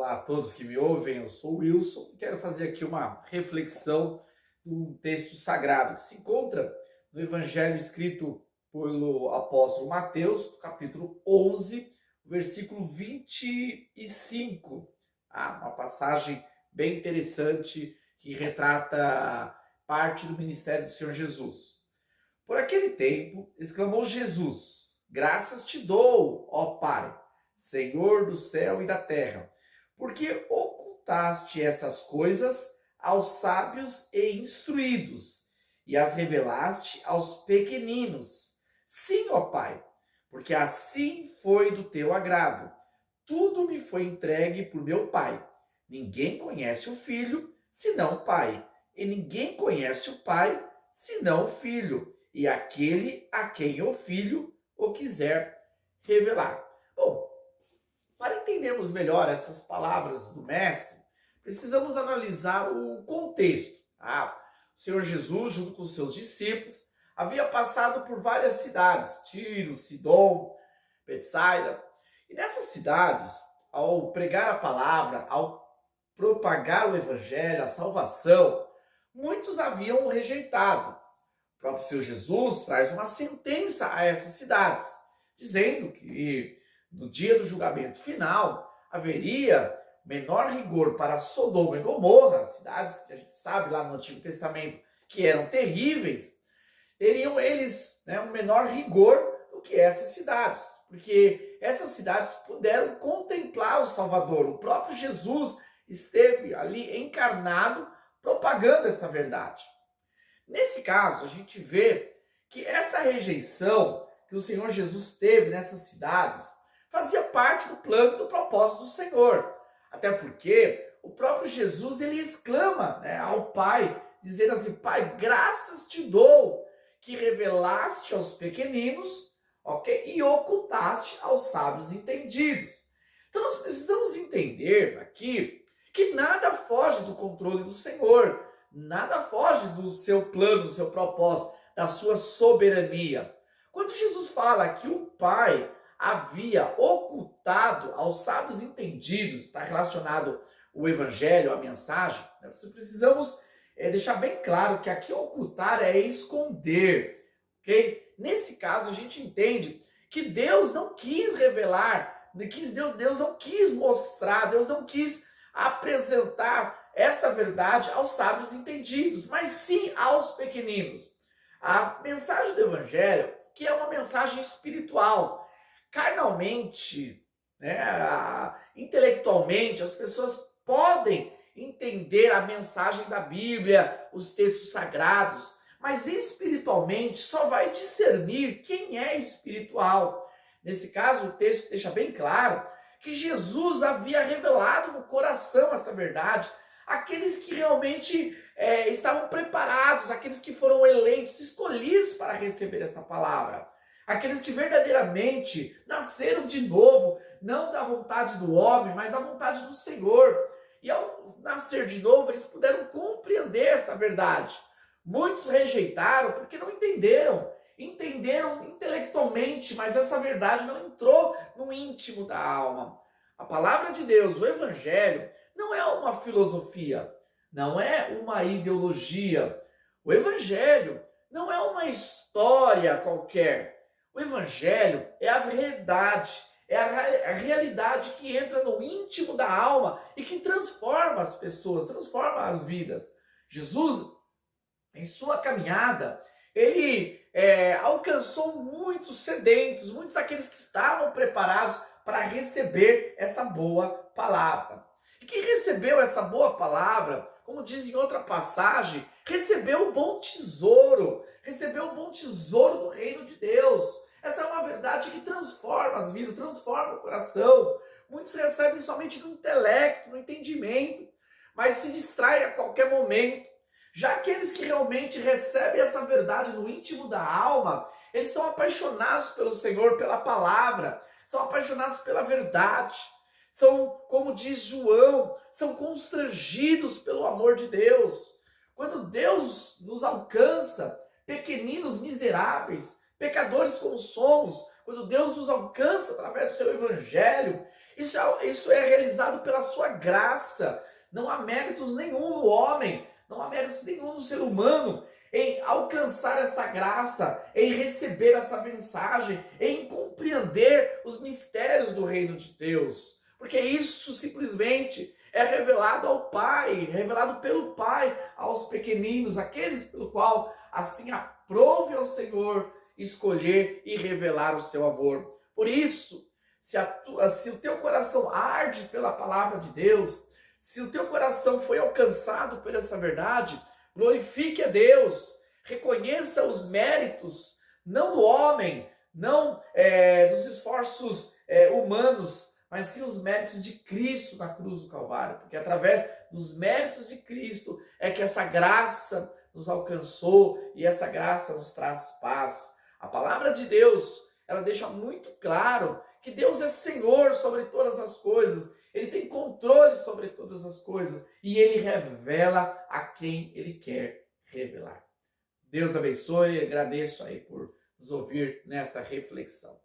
Olá a todos que me ouvem, eu sou o Wilson e quero fazer aqui uma reflexão de um texto sagrado que se encontra no Evangelho escrito pelo apóstolo Mateus, capítulo 11, versículo 25. Uma passagem bem interessante que retrata parte do ministério do Senhor Jesus. Por aquele tempo, exclamou Jesus: graças te dou, ó Pai, Senhor do céu e da terra, porque ocultaste essas coisas aos sábios e instruídos, e as revelaste aos pequeninos. Sim, ó Pai, porque assim foi do teu agrado. Tudo me foi entregue por meu Pai. Ninguém conhece o Filho, senão o Pai, e ninguém conhece o Pai, senão o Filho, e aquele a quem o Filho o quiser revelar. Bom, para entendermos melhor essas palavras do Mestre, precisamos analisar o contexto. O Senhor Jesus, junto com os seus discípulos, havia passado por várias cidades, Tiro, Sidom, Betsaida. E nessas cidades, ao pregar a palavra, ao propagar o evangelho, a salvação, muitos haviam rejeitado. O próprio Senhor Jesus traz uma sentença a essas cidades, dizendo que no dia do julgamento final haveria menor rigor para Sodoma e Gomorra, cidades que a gente sabe lá no Antigo Testamento que eram terríveis, teriam eles um menor rigor do que essas cidades, porque essas cidades puderam contemplar o Salvador. O próprio Jesus esteve ali encarnado propagando essa verdade. Nesse caso, a gente vê que essa rejeição que o Senhor Jesus teve nessas cidades fazia parte do plano e do propósito do Senhor. Até porque o próprio Jesus ele exclama ao Pai, dizendo assim: Pai, graças te dou que revelaste aos pequeninos, e ocultaste aos sábios entendidos. Então nós precisamos entender aqui que nada foge do controle do Senhor, nada foge do seu plano, do seu propósito, da sua soberania. Quando Jesus fala que o Pai havia ocultado aos sábios entendidos, está relacionado o evangelho, a mensagem, precisamos deixar bem claro que aqui ocultar é esconder, ok? Nesse caso a gente entende que Deus não quis revelar, Deus não quis mostrar, Deus não quis apresentar essa verdade aos sábios entendidos, mas sim aos pequeninos. A mensagem do evangelho, que é uma mensagem espiritual, carnalmente, intelectualmente, as pessoas podem entender a mensagem da Bíblia, os textos sagrados, mas espiritualmente só vai discernir quem é espiritual. Nesse caso, o texto deixa bem claro que Jesus havia revelado no coração essa verdade, aqueles que realmente estavam preparados, aqueles que foram eleitos, escolhidos para receber essa palavra. Aqueles que verdadeiramente nasceram de novo, não da vontade do homem, mas da vontade do Senhor. E ao nascer de novo, eles puderam compreender essa verdade. Muitos rejeitaram porque não entenderam. Entenderam intelectualmente, mas essa verdade não entrou no íntimo da alma. A palavra de Deus, o Evangelho, não é uma filosofia, não é uma ideologia. O Evangelho não é uma história qualquer. O Evangelho é a verdade, é a realidade que entra no íntimo da alma e que transforma as pessoas, transforma as vidas. Jesus, em sua caminhada, ele alcançou muitos sedentos, muitos daqueles que estavam preparados para receber essa boa palavra. E quem recebeu essa boa palavra, como diz em outra passagem, recebeu o bom tesouro do reino de Deus. Essa é uma verdade que transforma as vidas, transforma o coração. Muitos recebem somente no intelecto, no entendimento, mas se distraem a qualquer momento. Já aqueles que realmente recebem essa verdade no íntimo da alma, eles são apaixonados pelo Senhor, pela palavra, são apaixonados pela verdade. São, como diz João, são constrangidos pelo amor de Deus. Quando Deus nos alcança, pequeninos, miseráveis, pecadores como somos, quando Deus nos alcança através do seu evangelho, Isso é realizado pela sua graça. Não há méritos nenhum no homem, não há méritos nenhum no ser humano em alcançar essa graça, em receber essa mensagem, em compreender os mistérios do reino de Deus. Porque isso simplesmente é revelado ao Pai, revelado pelo Pai aos pequeninos, aqueles pelo qual assim aprove ao Senhor escolher e revelar o seu amor. Por isso, se o teu coração arde pela palavra de Deus, se o teu coração foi alcançado por essa verdade, glorifique a Deus, reconheça os méritos, não do homem, não dos esforços humanos, mas sim os méritos de Cristo na cruz do Calvário, porque através dos méritos de Cristo é que essa graça nos alcançou e essa graça nos traz paz. A palavra de Deus, ela deixa muito claro que Deus é Senhor sobre todas as coisas, Ele tem controle sobre todas as coisas e Ele revela a quem Ele quer revelar. Deus abençoe e agradeço aí por nos ouvir nesta reflexão.